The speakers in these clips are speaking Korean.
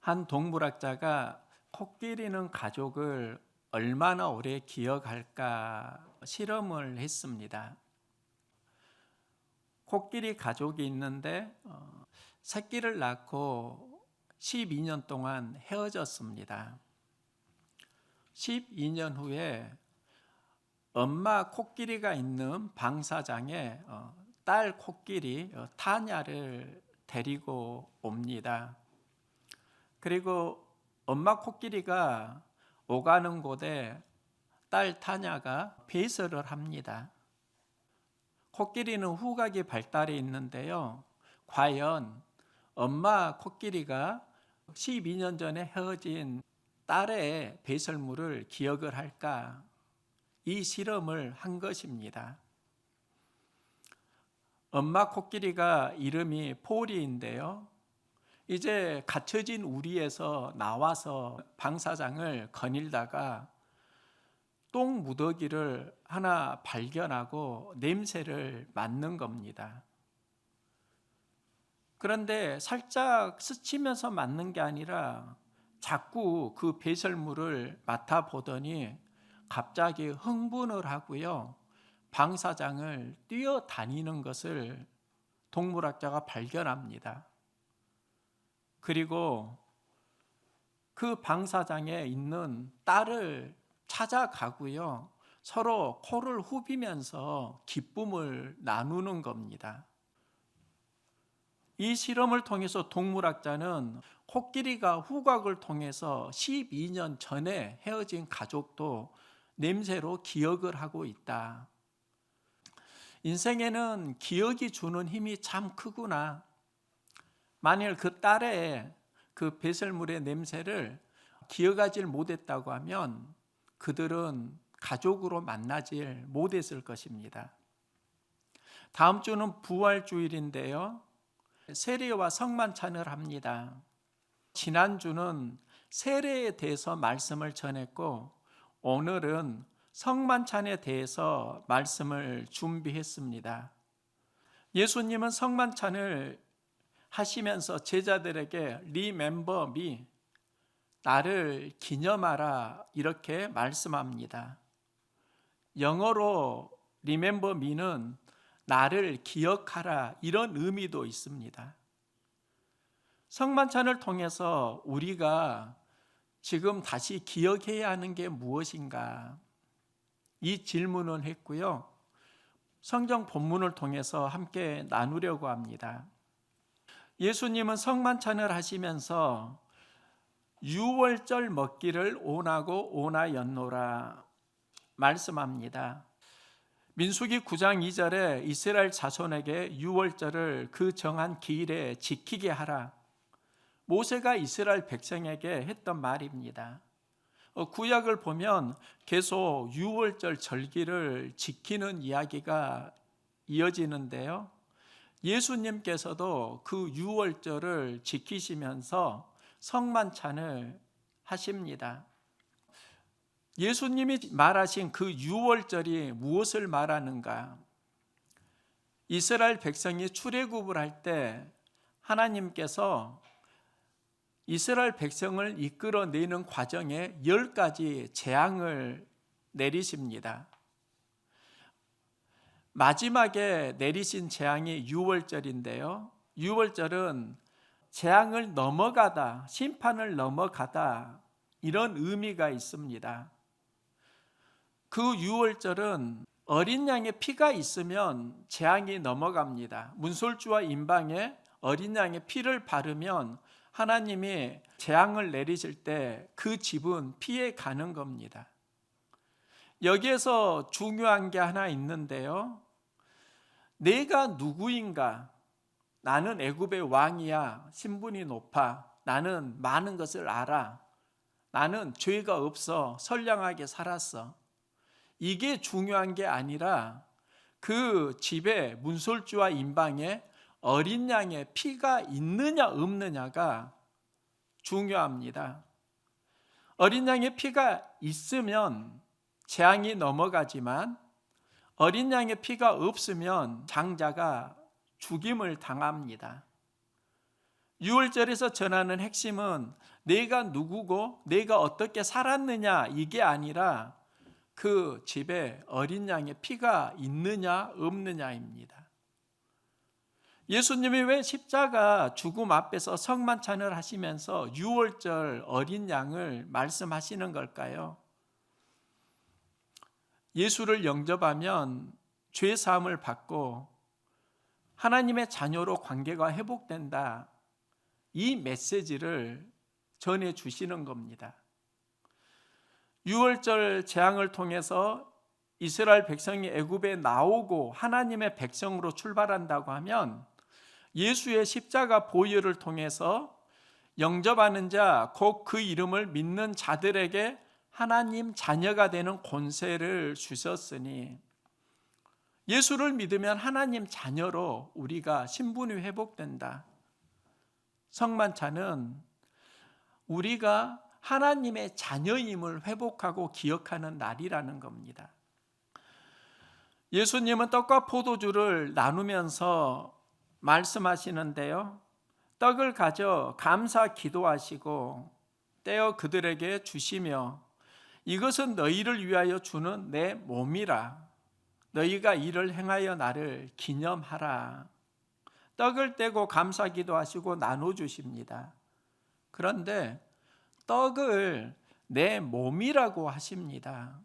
한 동물학자가 코끼리는 가족을 얼마나 오래 기억할까 실험을 했습니다. 코끼리 가족이 있는데 새끼를 낳고 12년 동안 헤어졌습니다. 12년 후에 엄마 코끼리가 있는 방사장에 딸 코끼리 타냐를 데리고 옵니다. 그리고 엄마 코끼리가 오가는 곳에 딸 타냐가 배설을 합니다. 코끼리는 후각이 발달해 있는데요. 과연 엄마 코끼리가 12년 전에 헤어진 딸의 배설물을 기억을 할까? 이 실험을 한 것입니다. 엄마 코끼리가 이름이 포리인데요. 이제 갇혀진 우리에서 나와서 방사장을 거닐다가 똥 무더기를 하나 발견하고 냄새를 맡는 겁니다. 그런데 살짝 스치면서 맡는 게 아니라 자꾸 그 배설물을 맡아보더니 갑자기 흥분을 하고요. 방사장을 뛰어다니는 것을 동물학자가 발견합니다. 그리고 그 방사장에 있는 딸을 찾아가고요. 서로 코를 후비면서 기쁨을 나누는 겁니다. 이 실험을 통해서 동물학자는 코끼리가 후각을 통해서 12년 전에 헤어진 가족도 냄새로 기억을 하고 있다. 인생에는 기억이 주는 힘이 참 크구나. 만일 그 딸의 그 배설물의 냄새를 기억하지 못했다고 하면 그들은 가족으로 만나질 못했을 것입니다. 다음 주는 부활주일인데요. 세례와 성만찬을 합니다. 지난주는 세례에 대해서 말씀을 전했고 오늘은 성만찬에 대해서 말씀을 준비했습니다. 예수님은 성만찬을 하시면서 제자들에게 Remember me, 나를 기념하라 이렇게 말씀합니다. 영어로 Remember me는 나를 기억하라 이런 의미도 있습니다. 성만찬을 통해서 우리가 지금 다시 기억해야 하는 게 무엇인가? 이 질문을 했고요. 성경 본문을 통해서 함께 나누려고 합니다. 예수님은 성만찬을 하시면서 유월절 먹기를 원하고 원하였노라 말씀합니다. 민수기 9장 2절에 이스라엘 자손에게 유월절을 그 정한 기일에 지키게 하라. 모세가 이스라엘 백성에게 했던 말입니다. 구약을 보면 계속 유월절 절기를 지키는 이야기가 이어지는데요. 예수님께서도 그 유월절을 지키시면서 성만찬을 하십니다. 예수님이 말하신 그 유월절이 무엇을 말하는가? 이스라엘 백성이 출애굽을 할 때 하나님께서 이스라엘 백성을 이끌어내는 과정에 10가지 재앙을 내리십니다. 마지막에 내리신 재앙이 유월절인데요. 유월절은 재앙을 넘어가다, 심판을 넘어가다 이런 의미가 있습니다. 그 유월절은 어린 양의 피가 있으면 재앙이 넘어갑니다. 문설주와 임방에 어린 양의 피를 바르면 하나님이 재앙을 내리실 때 그 집은 피해 가는 겁니다. 여기에서 중요한 게 하나 있는데요. 내가 누구인가? 나는 애굽의 왕이야. 신분이 높아. 나는 많은 것을 알아. 나는 죄가 없어. 선량하게 살았어. 이게 중요한 게 아니라 그 집에 문설주와 임방에 어린 양의 피가 있느냐 없느냐가 중요합니다. 어린 양의 피가 있으면 재앙이 넘어가지만 어린 양의 피가 없으면 장자가 죽임을 당합니다. 유월절에서 전하는 핵심은 내가 누구고 내가 어떻게 살았느냐 이게 아니라 그 집에 어린 양의 피가 있느냐 없느냐입니다. 예수님이 왜 십자가 죽음 앞에서 성만찬을 하시면서 유월절 어린 양을 말씀하시는 걸까요? 예수를 영접하면 죄 사함을 받고 하나님의 자녀로 관계가 회복된다. 이 메시지를 전해 주시는 겁니다. 유월절 재앙을 통해서 이스라엘 백성이 애굽에 나오고 하나님의 백성으로 출발한다고 하면 예수의 십자가 보혈을 통해서 영접하는 자, 곧 그 이름을 믿는 자들에게 하나님 자녀가 되는 권세를 주셨으니 예수를 믿으면 하나님 자녀로 우리가 신분이 회복된다. 성만찬은 우리가 하나님의 자녀임을 회복하고 기억하는 날이라는 겁니다. 예수님은 떡과 포도주를 나누면서 말씀하시는데요. 떡을 가져 감사 기도하시고 떼어 그들에게 주시며 이것은 너희를 위하여 주는 내 몸이라. 너희가 이를 행하여 나를 기념하라. 떡을 떼고 감사 기도하시고 나눠주십니다. 그런데 떡을 내 몸이라고 하십니다.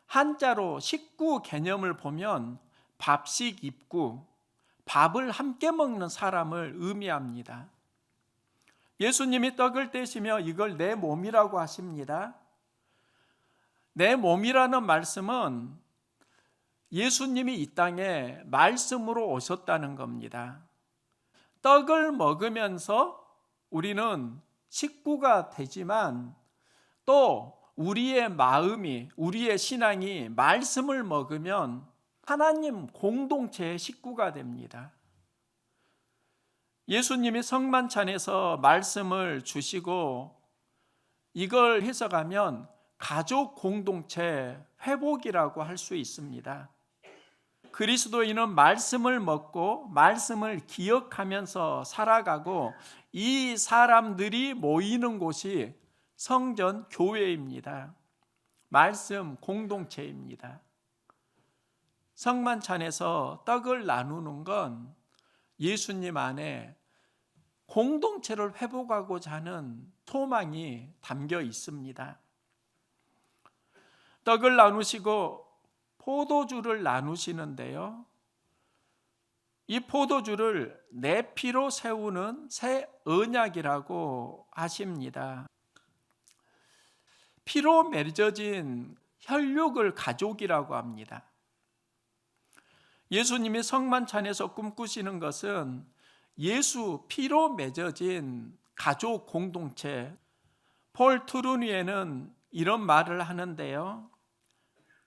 한자로 식구 개념을 보면 밥식 입구, 밥을 함께 먹는 사람을 의미합니다. 예수님이 떡을 떼시며 이걸 내 몸이라고 하십니다. 내 몸이라는 말씀은 예수님이 이 땅에 말씀으로 오셨다는 겁니다. 떡을 먹으면서 우리는 식구가 되지만 또 우리의 마음이, 우리의 신앙이 말씀을 먹으면 하나님 공동체의 식구가 됩니다. 예수님이 성만찬에서 말씀을 주시고 이걸 해석하면 가족 공동체 회복이라고 할 수 있습니다. 그리스도인은 말씀을 먹고 말씀을 기억하면서 살아가고 이 사람들이 모이는 곳이 성전 교회입니다. 말씀 공동체입니다. 성만찬에서 떡을 나누는 건 예수님 안에 공동체를 회복하고자 하는 소망이 담겨 있습니다. 떡을 나누시고 포도주를 나누시는데요. 이 포도주를 내 피로 세우는 새 언약이라고 하십니다. 피로 맺어진 혈육을 가족이라고 합니다. 예수님이 성만찬에서 꿈꾸시는 것은 예수 피로 맺어진 가족 공동체. 폴 트루니에는 이런 말을 하는데요.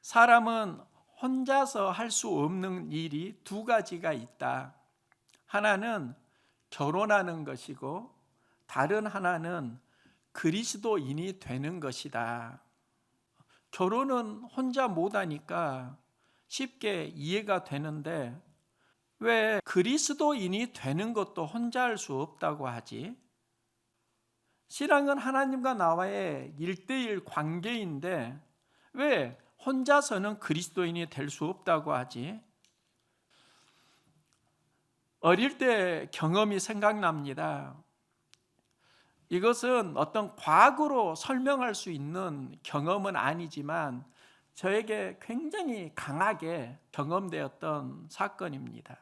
사람은 혼자서 할 수 없는 일이 두 가지가 있다. 하나는 결혼하는 것이고 다른 하나는 그리스도인이 되는 것이다. 결혼은 혼자 못하니까 쉽게 이해가 되는데 왜 그리스도인이 되는 것도 혼자 할 수 없다고 하지? 신앙은 하나님과 나와의 1:1 관계인데 왜 혼자서는 그리스도인이 될 수 없다고 하지? 어릴 때 경험이 생각납니다. 이것은 어떤 과학으로 설명할 수 있는 경험은 아니지만 저에게 굉장히 강하게 경험되었던 사건입니다.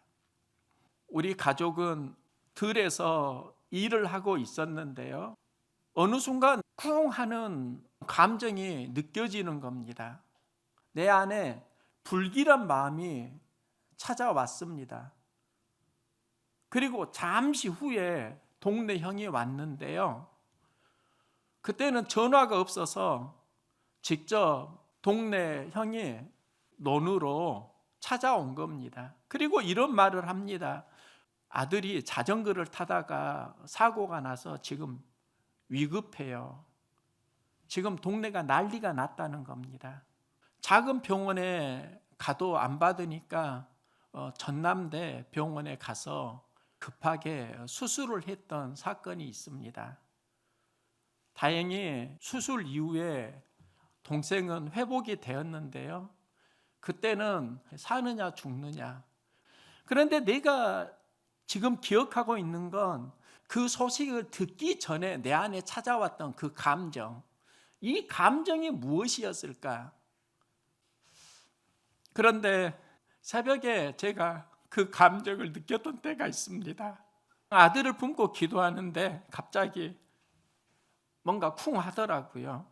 우리 가족은 들에서 일을 하고 있었는데요. 어느 순간 쿵 하는 감정이 느껴지는 겁니다. 내 안에 불길한 마음이 찾아왔습니다. 그리고 잠시 후에 동네 형이 왔는데요. 그때는 전화가 없어서 직접 동네 형이 논으로 찾아온 겁니다. 그리고 이런 말을 합니다. 아들이 자전거를 타다가 사고가 나서 지금 위급해요. 지금 동네가 난리가 났다는 겁니다. 작은 병원에 가도 안 받으니까 전남대 병원에 가서 급하게 수술을 했던 사건이 있습니다. 다행히 수술 이후에 동생은 회복이 되었는데요. 그때는 사느냐 죽느냐. 그런데 내가 지금 기억하고 있는 건 그 소식을 듣기 전에 내 안에 찾아왔던 그 감정. 이 감정이 무엇이었을까? 그런데 새벽에 제가 그 감정을 느꼈던 때가 있습니다. 아들을 품고 기도하는데 갑자기 뭔가 쿵 하더라고요.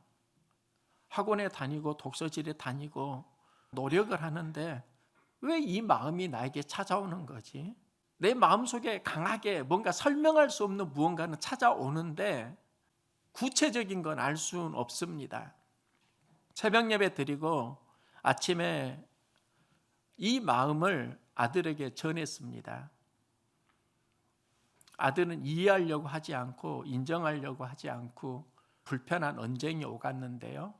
학원에 다니고 독서실에 다니고 노력을 하는데 왜 이 마음이 나에게 찾아오는 거지? 내 마음속에 강하게 뭔가 설명할 수 없는 무언가는 찾아오는데 구체적인 건 알 수는 없습니다. 새벽 예배 드리고 아침에 이 마음을 아들에게 전했습니다. 아들은 이해하려고 하지 않고 인정하려고 하지 않고 불편한 언쟁이 오갔는데요.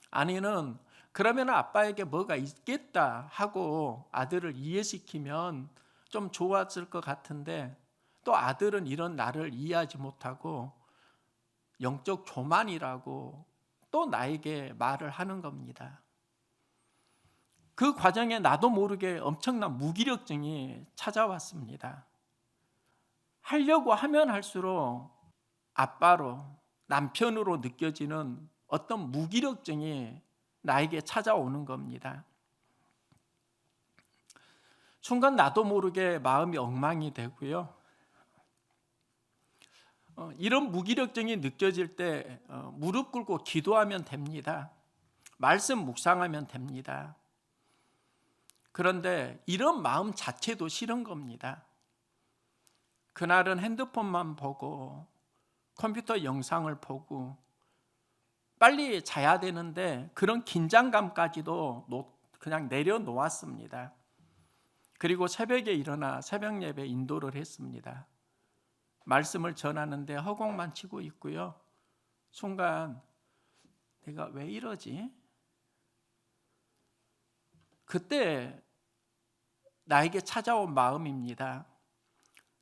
아내는 그러면 아빠에게 뭐가 있겠다 하고 아들을 이해시키면 좀 좋았을 것 같은데 또 아들은 이런 나를 이해하지 못하고 영적 교만이라고 또 나에게 말을 하는 겁니다. 그 과정에 나도 모르게 엄청난 무기력증이 찾아왔습니다. 하려고 하면 할수록 아빠로, 남편으로 느껴지는 어떤 무기력증이 나에게 찾아오는 겁니다. 순간 나도 모르게 마음이 엉망이 되고요. 이런 무기력증이 느껴질 때 무릎 꿇고 기도하면 됩니다. 말씀 묵상하면 됩니다. 그런데 이런 마음 자체도 싫은 겁니다. 그날은 핸드폰만 보고 컴퓨터 영상을 보고 빨리 자야 되는데 그런 긴장감까지도 그냥 내려놓았습니다. 그리고 새벽에 일어나 새벽 예배 인도를 했습니다. 말씀을 전하는데 허공만 치고 있고요. 순간 내가 왜 이러지? 그때 나에게 찾아온 마음입니다.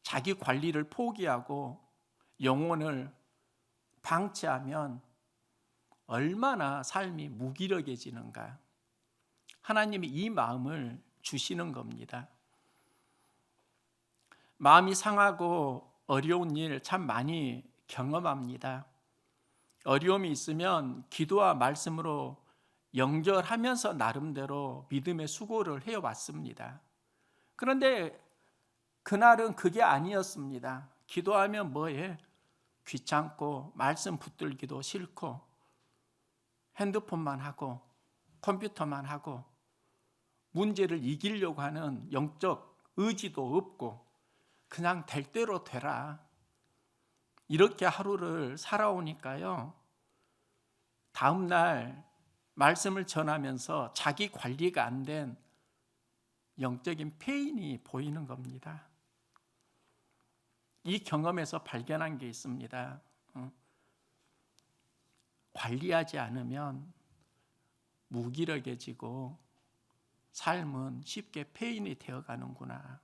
자기 관리를 포기하고 영혼을 방치하면 얼마나 삶이 무기력해지는가. 하나님이 이 마음을 주시는 겁니다. 마음이 상하고 어려운 일 참 많이 경험합니다. 어려움이 있으면 기도와 말씀으로 연결하면서 나름대로 믿음의 수고를 해왔습니다. 그런데 그날은 그게 아니었습니다. 기도하면 뭐해? 귀찮고 말씀 붙들기도 싫고 핸드폰만 하고 컴퓨터만 하고 문제를 이기려고 하는 영적 의지도 없고 그냥 될 대로 되라. 이렇게 하루를 살아오니까요. 다음 날 말씀을 전하면서 자기 관리가 안 된 영적인 페인이 보이는 겁니다. 이 경험에서 발견한 게 있습니다. 관리하지 않으면 무기력해지고 삶은 쉽게 페인이 되어가는구나.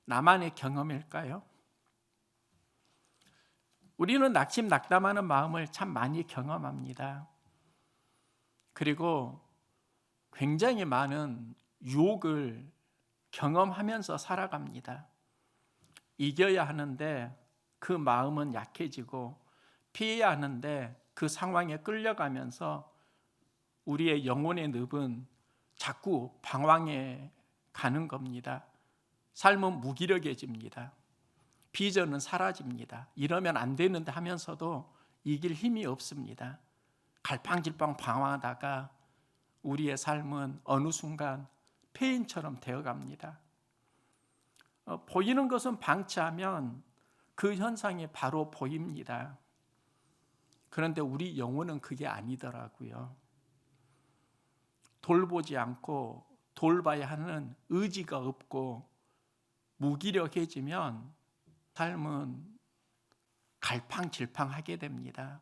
나만의 경험일까요? 우리는 낙심낙담하는 마음을 참 많이 경험합니다. 그리고 굉장히 많은 유혹을 경험하면서 살아갑니다. 이겨야 하는데 그 마음은 약해지고 피해야 하는데 그 상황에 끌려가면서 우리의 영혼의 늪은 자꾸 방황해 가는 겁니다. 삶은 무기력해집니다. 비전은 사라집니다. 이러면 안 되는데 하면서도 이길 힘이 없습니다. 갈팡질팡 방황하다가 우리의 삶은 어느 순간 폐인처럼 되어갑니다. 보이는 것은 방치하면 그 현상이 바로 보입니다. 그런데 우리 영혼은 그게 아니더라고요. 돌보지 않고 돌봐야 하는 의지가 없고 무기력해지면 삶은 갈팡질팡하게 됩니다.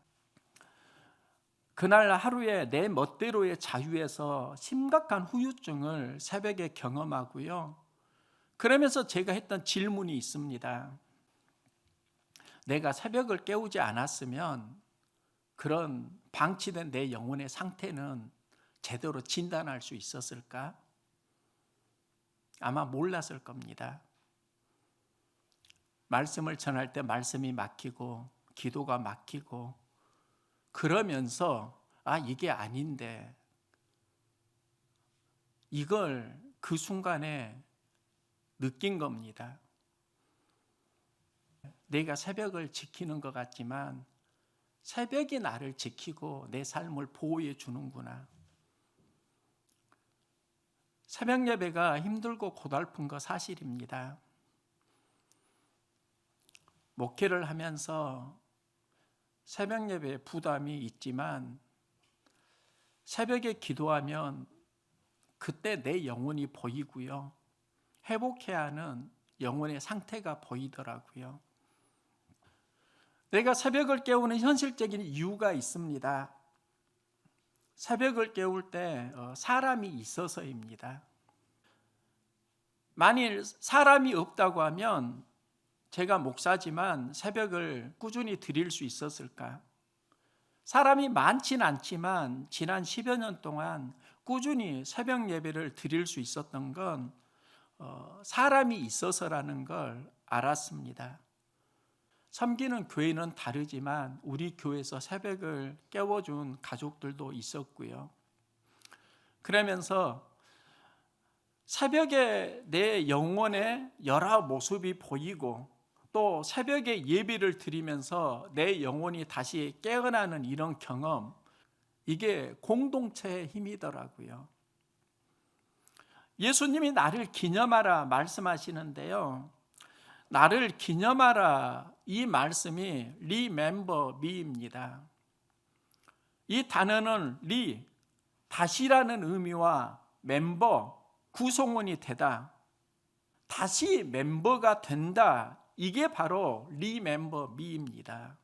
그날 하루에 내 멋대로의 자유에서 심각한 후유증을 새벽에 경험하고요. 그러면서 제가 했던 질문이 있습니다. 내가 새벽을 깨우지 않았으면 그런 방치된 내 영혼의 상태는 제대로 진단할 수 있었을까? 아마 몰랐을 겁니다. 말씀을 전할 때 말씀이 막히고 기도가 막히고 그러면서 이게 아닌데, 이걸 그 순간에 느낀 겁니다. 내가 새벽을 지키는 것 같지만 새벽이 나를 지키고 내 삶을 보호해 주는구나. 새벽 예배가 힘들고 고달픈 거 사실입니다. 목회를 하면서 새벽 예배에 부담이 있지만 새벽에 기도하면 그때 내 영혼이 보이고요. 회복해야 하는 영혼의 상태가 보이더라고요. 내가 새벽을 깨우는 현실적인 이유가 있습니다. 새벽을 깨울 때 사람이 있어서입니다. 만일 사람이 없다고 하면 제가 목사지만 새벽을 꾸준히 드릴 수 있었을까? 사람이 많진 않지만 지난 10여 년 동안 꾸준히 새벽 예배를 드릴 수 있었던 건 사람이 있어서라는 걸 알았습니다. 섬기는 교회는 다르지만 우리 교회에서 새벽을 깨워준 가족들도 있었고요. 그러면서 새벽에 내 영혼의 여러 모습이 보이고 또 새벽에 예배를 드리면서 내 영혼이 다시 깨어나는 이런 경험, 이게 공동체의 힘이더라고요. 예수님이 나를 기념하라 말씀하시는데요. 나를 기념하라, 이 말씀이 remember me입니다. 이 단어는 다시라는 의미와 멤버, 구성원이 되다, 다시 멤버가 된다, 이게 바로 remember me입니다.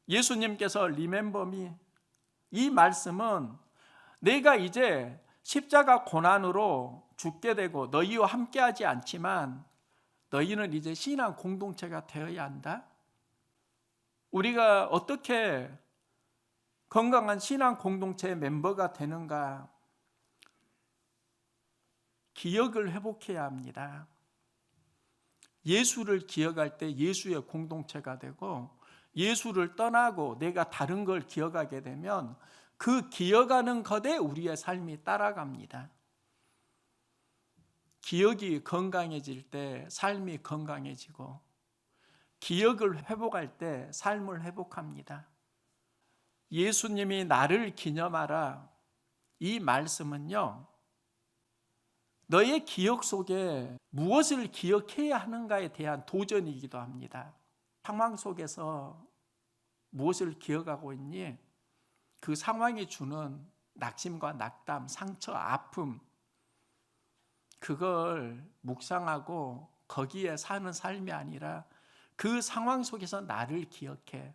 예수님께서 remember me, 이 말씀은 내가 이제 십자가 고난으로 죽게 되고 너희와 함께하지 않지만 너희는 이제 신앙 공동체가 되어야 한다. 우리가 어떻게 건강한 신앙 공동체의 멤버가 되는가? 기억을 회복해야 합니다. 예수를 기억할 때 예수의 공동체가 되고, 예수를 떠나고 내가 다른 걸 기억하게 되면 그 기억하는 것에 우리의 삶이 따라갑니다. 기억이 건강해질 때 삶이 건강해지고, 기억을 회복할 때 삶을 회복합니다. 예수님이 나를 기념하라, 이 말씀은요, 너의 기억 속에 무엇을 기억해야 하는가에 대한 도전이기도 합니다. 상황 속에서 무엇을 기억하고 있니? 그 상황이 주는 낙심과 낙담, 상처, 아픔, 그걸 묵상하고 거기에 사는 삶이 아니라 그 상황 속에서 나를 기억해.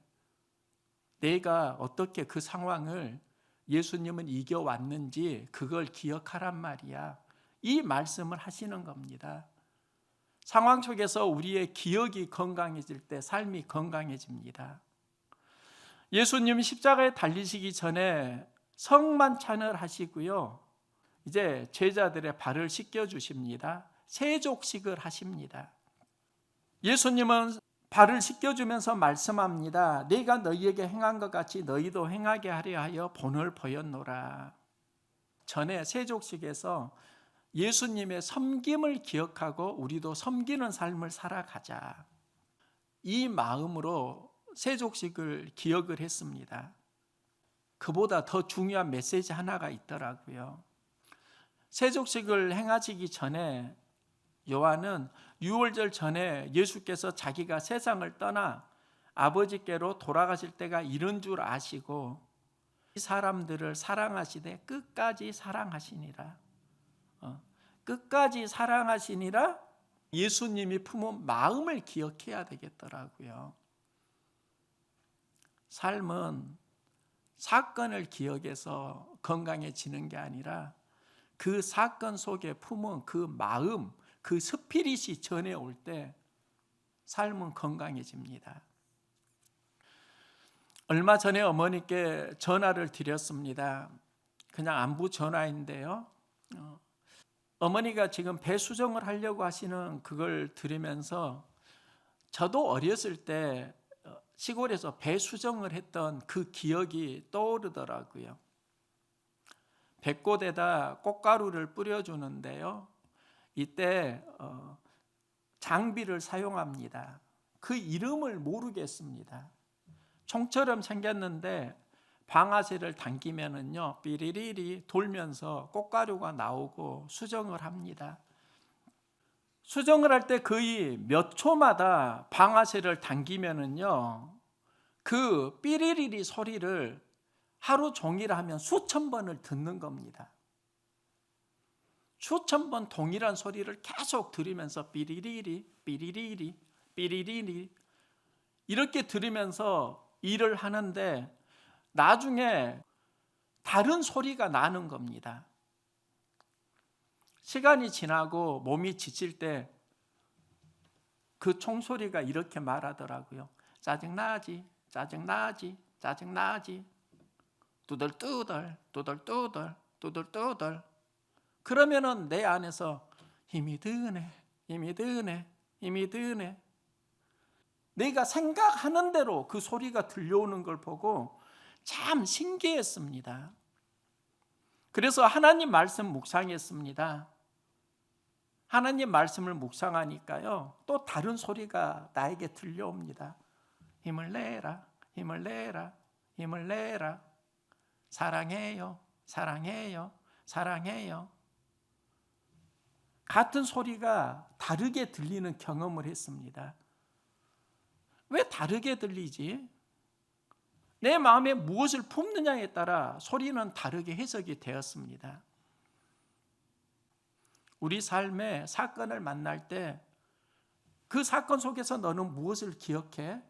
내가 어떻게 그 상황을 예수님은 이겨왔는지 그걸 기억하란 말이야. 이 말씀을 하시는 겁니다. 상황 속에서 우리의 기억이 건강해질 때 삶이 건강해집니다. 예수님 십자가에 달리시기 전에 성만찬을 하시고요, 이제 제자들의 발을 씻겨 주십니다. 세족식을 하십니다. 예수님은 발을 씻겨주면서 말씀합니다. 내가 너희에게 행한 것 같이 너희도 행하게 하려 하여 본을 보였노라. 전에 세족식에서 예수님의 섬김을 기억하고 우리도 섬기는 삶을 살아가자, 이 마음으로 세족식을 기억을 했습니다. 그보다 더 중요한 메시지 하나가 있더라고요. 세족식을 행하시기 전에 요한은 유월절 전에 예수께서 자기가 세상을 떠나 아버지께로 돌아가실 때가 이른 줄 아시고 이 사람들을 사랑하시되 끝까지 사랑하시니라. 끝까지 사랑하시니라. 예수님이 품은 마음을 기억해야 되겠더라고요. 삶은 사건을 기억해서 건강해지는 게 아니라 그 사건 속에 품은 그 마음, 그 스피릿이 전해올 때 삶은 건강해집니다. 얼마 전에 어머니께 전화를 드렸습니다. 그냥 안부 전화인데요. 어머니가 지금 배 수정을 하려고 하시는 그걸 들으면서 저도 어렸을 때 시골에서 배 수정을 했던 그 기억이 떠오르더라고요. 배꽃에다 꽃가루를 뿌려주는데요. 이때 장비를 사용합니다. 그 이름을 모르겠습니다. 총처럼 생겼는데 방아쇠를 당기면은요, 삐리리리 돌면서 꽃가루가 나오고 수정을 합니다. 수정을 할 때 거의 몇 초마다 방아쇠를 당기면은요, 그 삐리리리 소리를 하루 종일 하면 수천 번을 듣는 겁니다. 수천 번 동일한 소리를 계속 들으면서 삐리리리, 삐리리리, 삐리리리 이렇게 들으면서 일을 하는데 나중에 다른 소리가 나는 겁니다. 시간이 지나고 몸이 지칠 때 그 총소리가 이렇게 말하더라고요. 짜증나지, 짜증나지, 짜증나지. 두덜두덜, 두덜두덜, 두덜두덜. 그러면은 내 안에서 힘이 드네, 힘이 드네, 힘이 드네. 내가 생각하는 대로 그 소리가 들려오는 걸 보고 참 신기했습니다. 그래서 하나님 말씀 묵상했습니다. 하나님 말씀을 묵상하니까요, 또 다른 소리가 나에게 들려옵니다. 힘을 내라, 힘을 내라, 힘을 내라. 사랑해요, 사랑해요, 사랑해요. 같은 소리가 다르게 들리는 경험을 했습니다. 왜 다르게 들리지? 내 마음에 무엇을 품느냐에 따라 소리는 다르게 해석이 되었습니다. 우리 삶의 사건을 만날 때 그 사건 속에서 너는 무엇을 기억해?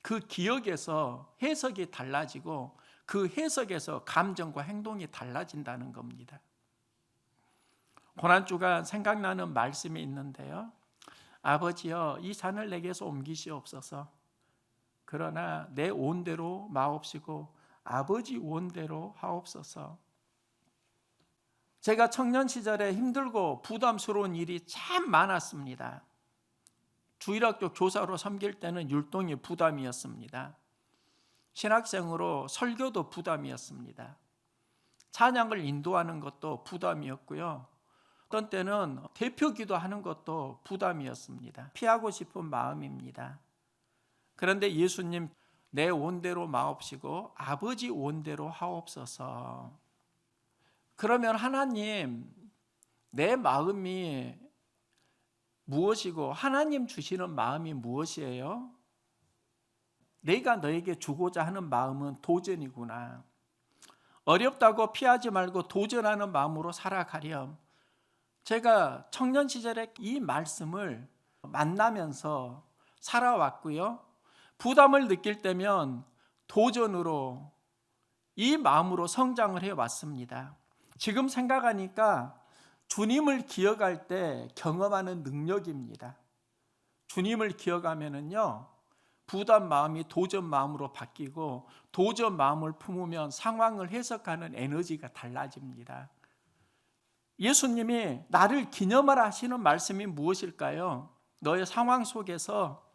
그 기억에서 해석이 달라지고 그 해석에서 감정과 행동이 달라진다는 겁니다. 고난주간 생각나는 말씀이 있는데요. 아버지여, 이 산을 내게서 옮기시옵소서. 그러나 내 원대로 마옵시고 아버지 원대로 하옵소서. 제가 청년 시절에 힘들고 부담스러운 일이 참 많았습니다. 주일학교 교사로 섬길 때는 율동이 부담이었습니다. 신학생으로 설교도 부담이었습니다. 찬양을 인도하는 것도 부담이었고요. 어떤 때는 대표 기도하는 것도 부담이었습니다. 피하고 싶은 마음입니다. 그런데 예수님, 내 원대로 마옵시고 아버지 원대로 하옵소서. 그러면 하나님, 내 마음이 무엇이고 하나님 주시는 마음이 무엇이에요? 내가 너에게 주고자 하는 마음은 도전이구나. 어렵다고 피하지 말고 도전하는 마음으로 살아가렴. 제가 청년 시절에 이 말씀을 만나면서 살아왔고요. 부담을 느낄 때면 도전으로 이 마음으로 성장을 해왔습니다. 지금 생각하니까 주님을 기억할 때 경험하는 능력입니다. 주님을 기억하면은요, 부담 마음이 도전 마음으로 바뀌고 도전 마음을 품으면 상황을 해석하는 에너지가 달라집니다. 예수님이 나를 기념하라 하시는 말씀이 무엇일까요? 너의 상황 속에서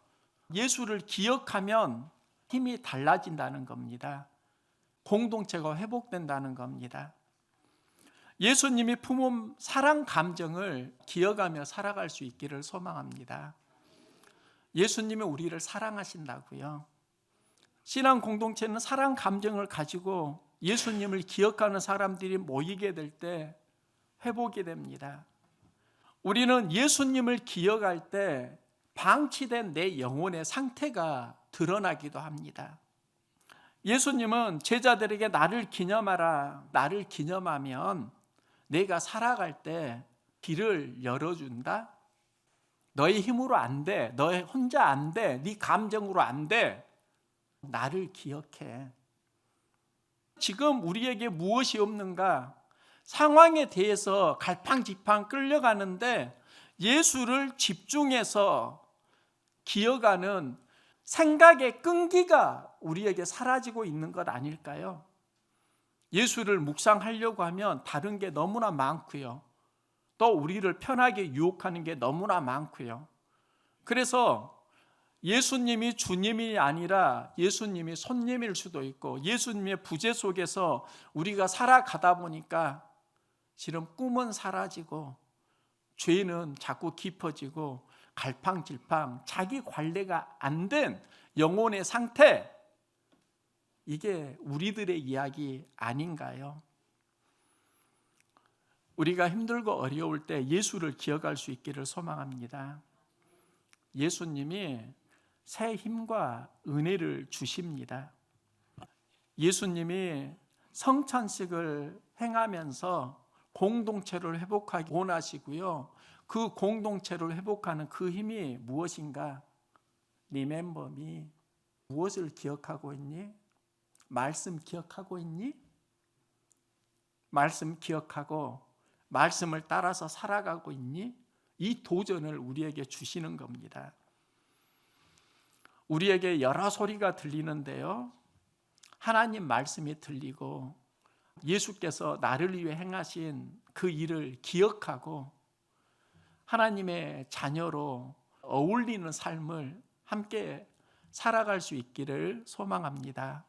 예수를 기억하면 힘이 달라진다는 겁니다. 공동체가 회복된다는 겁니다. 예수님이 품은 사랑 감정을 기억하며 살아갈 수 있기를 소망합니다. 예수님이 우리를 사랑하신다고요. 신앙 공동체는 사랑 감정을 가지고 예수님을 기억하는 사람들이 모이게 될 때 회복이 됩니다. 우리는 예수님을 기억할 때 방치된 내 영혼의 상태가 드러나기도 합니다. 예수님은 제자들에게 나를 기념하라, 나를 기념하면 내가 살아갈 때 길을 열어준다. 너의 힘으로 안 돼. 너의 혼자 안 돼. 네 감정으로 안 돼. 나를 기억해. 지금 우리에게 무엇이 없는가? 상황에 대해서 갈팡질팡 끌려가는데 예수를 집중해서 기어가는 생각의 끈기가 우리에게 사라지고 있는 것 아닐까요? 예수를 묵상하려고 하면 다른 게 너무나 많고요. 또 우리를 편하게 유혹하는 게 너무나 많고요. 그래서 예수님이 주님이 아니라 예수님이 손님일 수도 있고, 예수님의 부재 속에서 우리가 살아가다 보니까 실은 꿈은 사라지고 죄는 자꾸 깊어지고 갈팡질팡 자기 관리가 안 된 영혼의 상태, 이게 우리들의 이야기 아닌가요? 우리가 힘들고 어려울 때 예수를 기억할 수 있기를 소망합니다. 예수님이 새 힘과 은혜를 주십니다. 예수님이 성찬식을 행하면서 공동체를 회복하기 원하시고요. 그 공동체를 회복하는 그 힘이 무엇인가? Remember me. 무엇을 기억하고 있니? 말씀 기억하고 있니? 말씀 기억하고 말씀을 따라서 살아가고 있니? 이 도전을 우리에게 주시는 겁니다. 우리에게 여러 소리가 들리는데요, 하나님 말씀이 들리고 예수께서 나를 위해 행하신 그 일을 기억하고 하나님의 자녀로 어울리는 삶을 함께 살아갈 수 있기를 소망합니다.